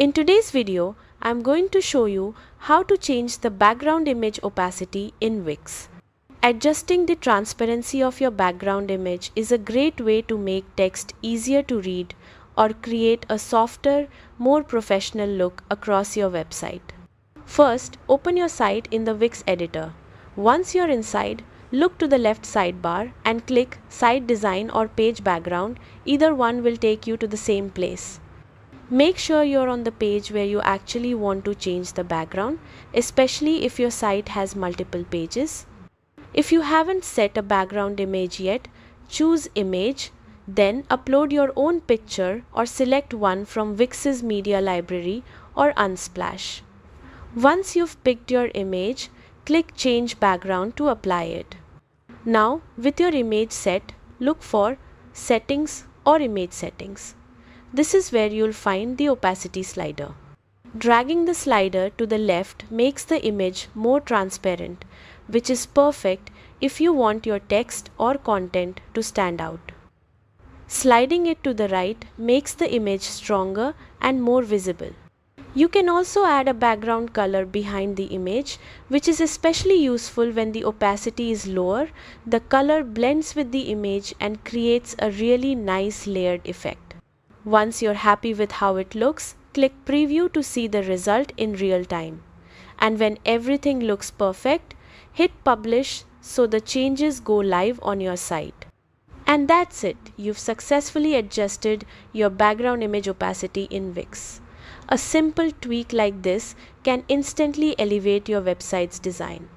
In today's video, I'm going to show you how to change the background image opacity in Wix. Adjusting the transparency of your background image is a great way to make text easier to read or create a softer, more professional look across your website. First, open your site in the Wix editor. Once you're inside, look to the left sidebar and click Site Design or Page Background. Either one will take you to the same place. Make sure you're on the page where you actually want to change the background, especially if your site has multiple pages. If you haven't set a background image yet, choose Image, then upload your own picture or select one from Wix's media library or Unsplash. Once you've picked your image, click Change Background to apply it. Now, with your image set, look for Settings or Image Settings. This is where you'll find the opacity slider. Dragging the slider to the left makes the image more transparent, which is perfect if you want your text or content to stand out. Sliding it to the right makes the image stronger and more visible. You can also add a background color behind the image, which is especially useful when the opacity is lower. The color blends with the image and creates a really nice layered effect. Once you're happy with how it looks, click Preview to see the result in real time. And when everything looks perfect, hit Publish so the changes go live on your site. And that's it. You've successfully adjusted your background image opacity in Wix. A simple tweak like this can instantly elevate your website's design.